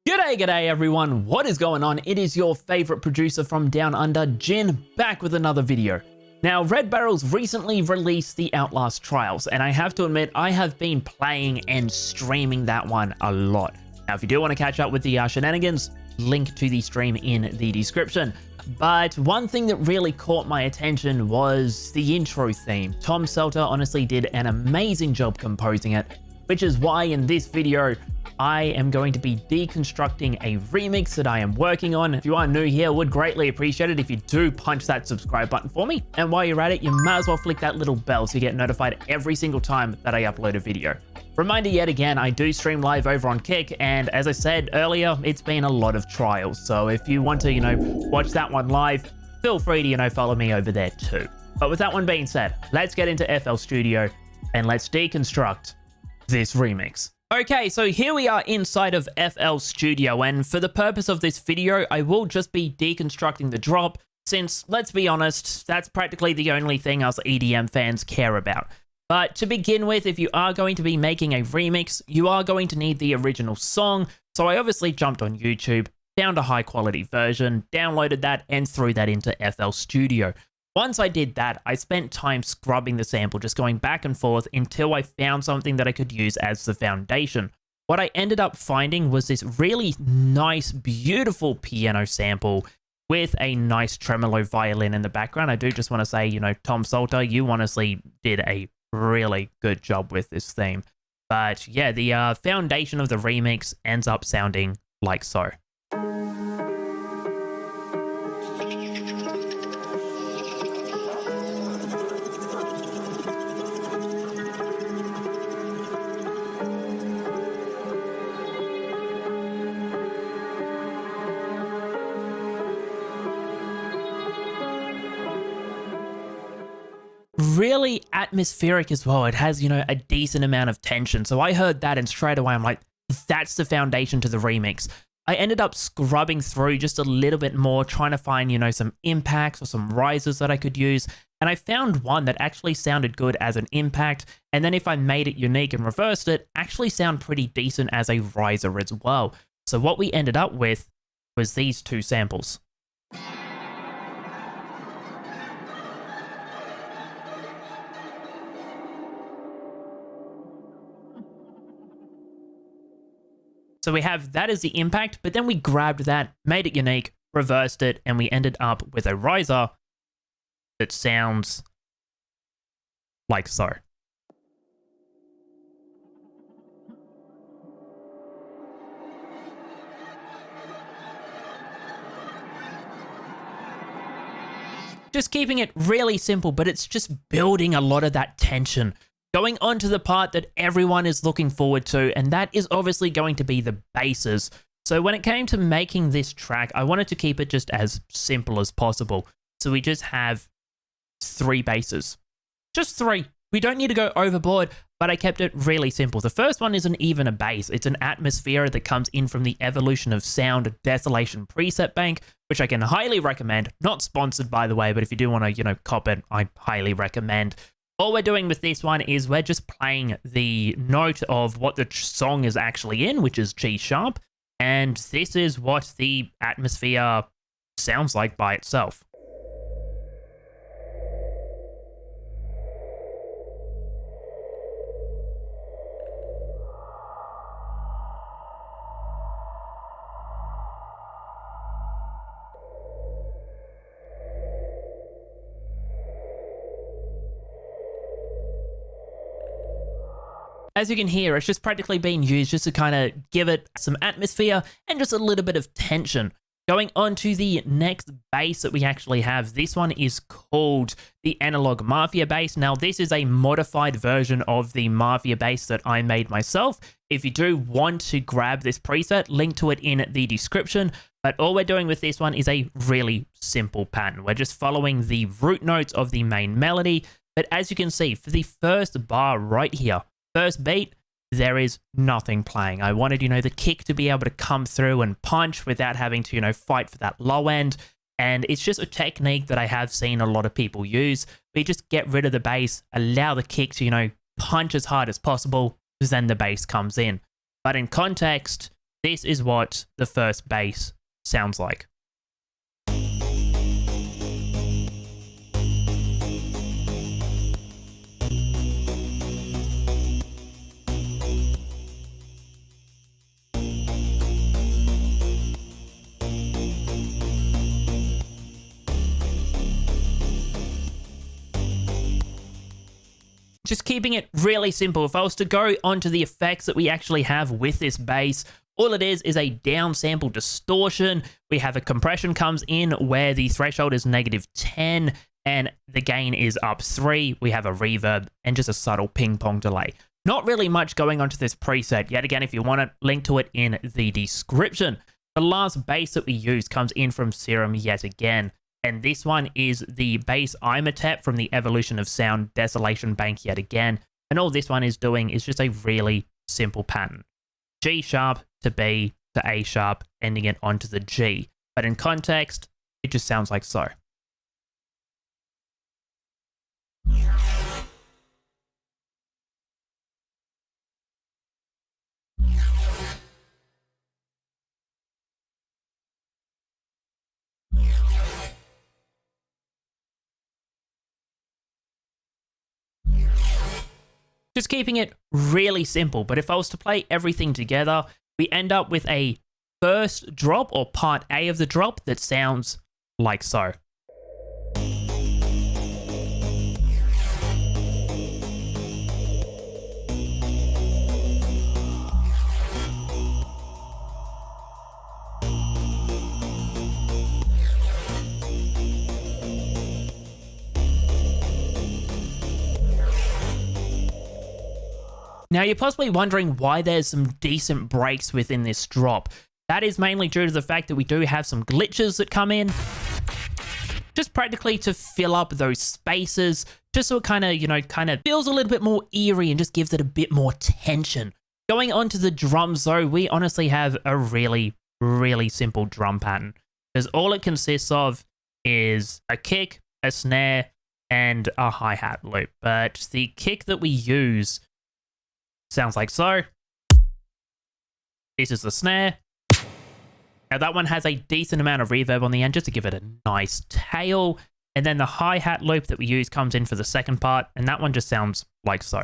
G'day everyone, what is going on? It is your favorite producer from Down Under, Jhin, back with another video. Now, Red Barrel's recently released the Outlast Trials, and I have to admit, I have been playing and streaming that one a lot. Now, if you do want to catch up with the shenanigans, link to the stream in the description. But one thing that really caught my attention was the intro theme. Tom Salta honestly did an amazing job composing it, which is why in this video, I am going to be deconstructing a remix that I am working on. If you are new here, would greatly appreciate it if you do punch that subscribe button for me. And while you're at it, you might as well flick that little bell so you get notified every single time that I upload a video. Reminder yet again, I do stream live over on Kick, and as I said earlier, it's been a lot of trials. So if you want to, watch that one live, feel free to, follow me over there too. But with that one being said, let's get into FL Studio and let's deconstruct this remix. Okay, so here we are inside of FL Studio, and for the purpose of this video, I will just be deconstructing the drop, since, let's be honest, that's practically the only thing us EDM fans care about. But to begin with, if you are going to be making a remix, you are going to need the original song, so I obviously jumped on YouTube, found a high quality version, downloaded that, and threw that into FL Studio. Once I did that, I spent time scrubbing the sample, just going back and forth until I found something that I could use as the foundation. What I ended up finding was this really nice, beautiful piano sample with a nice tremolo violin in the background. I do just want to say, Tom Salta, you honestly did a really good job with this theme. But yeah, the foundation of the remix ends up sounding like so. Really atmospheric as well. It has, a decent amount of tension. So I heard that and straight away I'm like, that's the foundation to the remix. I ended up scrubbing through just a little bit more, trying to find, some impacts or some rises that I could use. And I found one that actually sounded good as an impact. And then if I made it unique and reversed it, actually sound pretty decent as a riser as well. So what we ended up with was these two samples. So we have that as the impact, but then we grabbed that, made it unique, reversed it, and we ended up with a riser that sounds like so. Just keeping it really simple, but it's just building a lot of that tension. Going on to the part that everyone is looking forward to, and that is obviously going to be the basses. So when it came to making this track, I wanted to keep it just as simple as possible. So we just have 3 basses. Just 3. We don't need to go overboard, but I kept it really simple. The first one isn't even a bass. It's an atmosphere that comes in from the Evolution of Sound Desolation preset bank, which I can highly recommend. Not sponsored, by the way, but if you do want to, cop it, I highly recommend. All we're doing with this one is we're just playing the note of what the song is actually in, which is G sharp, and this is what the atmosphere sounds like by itself. As you can hear, it's just practically being used just to kind of give it some atmosphere and just a little bit of tension. Going on to the next bass that we actually have, this one is called the Analog Mafia bass. Now, this is a modified version of the Mafia bass that I made myself. If you do want to grab this preset, link to it in the description. But all we're doing with this one is a really simple pattern. We're just following the root notes of the main melody. But as you can see, for the first bar right here, first beat, there is nothing playing. I wanted, the kick to be able to come through and punch without having to, fight for that low end. And it's just a technique that I have seen a lot of people use. We just get rid of the bass, allow the kick to, punch as hard as possible, then the bass comes in. But in context, this is what the first bass sounds like. Just keeping it really simple. If I was to go onto the effects that we actually have with this bass, all it is a downsample distortion. We have a compression comes in where the threshold is -10 and the gain is up 3. We have a reverb and just a subtle ping pong delay. Not really much going onto this preset. Yet again, if you want it, link to it in the description. The last bass that we use comes in from Serum yet again. And this one is the bass Imhotep from the Evolution of Sound Desolation Bank yet again. And all this one is doing is just a really simple pattern. G sharp to B to A sharp, ending it onto the G. But in context, it just sounds like so. Just keeping it really simple, but if I was to play everything together, we end up with a first drop or part A of the drop that sounds like so. Now, you're possibly wondering why there's some decent breaks within this drop. That is mainly due to the fact that we do have some glitches that come in, just practically to fill up those spaces, just so it kind of feels a little bit more eerie and just gives it a bit more tension. Going on to the drums though, we honestly have a really, really simple drum pattern, because all it consists of is a kick, a snare, and a hi-hat loop. But the kick that we use sounds like so. This is the snare. Now that one has a decent amount of reverb on the end just to give it a nice tail. And then the hi-hat loop that we use comes in for the second part, and that one just sounds like so.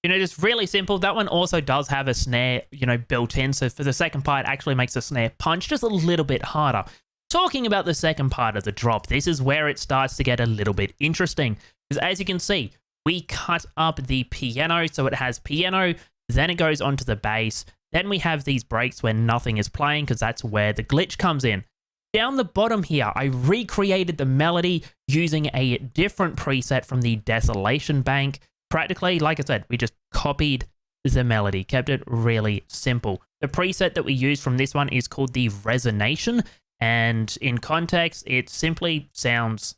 Just really simple. That one also does have a snare, built in. So for the second part, it actually makes the snare punch just a little bit harder. Talking about the second part of the drop, this is where it starts to get a little bit interesting. Because as you can see, we cut up the piano. So it has piano, then it goes onto the bass. Then we have these breaks where nothing is playing because that's where the glitch comes in. Down the bottom here, I recreated the melody using a different preset from the Desolation Bank. Practically, like I said, we just copied the melody, kept it really simple. The preset that we use from this one is called the Resonation. And in context, it simply sounds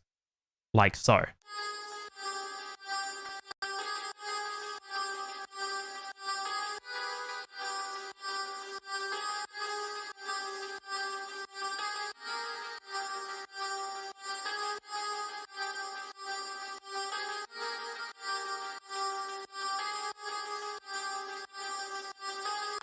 like so.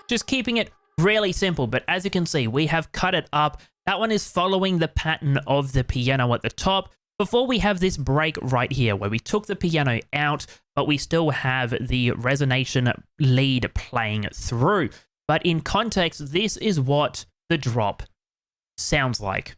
Just keeping it really simple, but as you can see, we have cut it up. That one is following the pattern of the piano at the top before we have this break right here where we took the piano out, but we still have the resonation lead playing through. But in context, this is what the drop sounds like.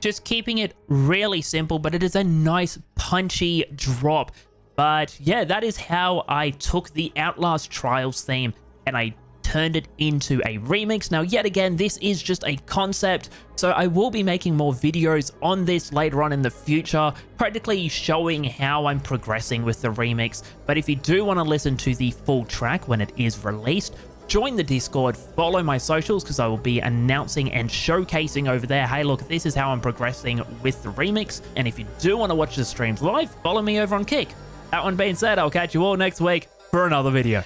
Just keeping it really simple, but it is a nice punchy drop. But yeah, that is how I took the Outlast Trials theme and I turned it into a remix. Now, yet again, this is just a concept, so I will be making more videos on this later on in the future, practically showing how I'm progressing with the remix. But if you do want to listen to the full track when it is released, join the Discord, follow my socials, because I will be announcing and showcasing over there, hey look, this is how I'm progressing with the remix. And if you do want to watch the streams live, follow me over on Kick. That one being said, I'll catch you all next week for another video.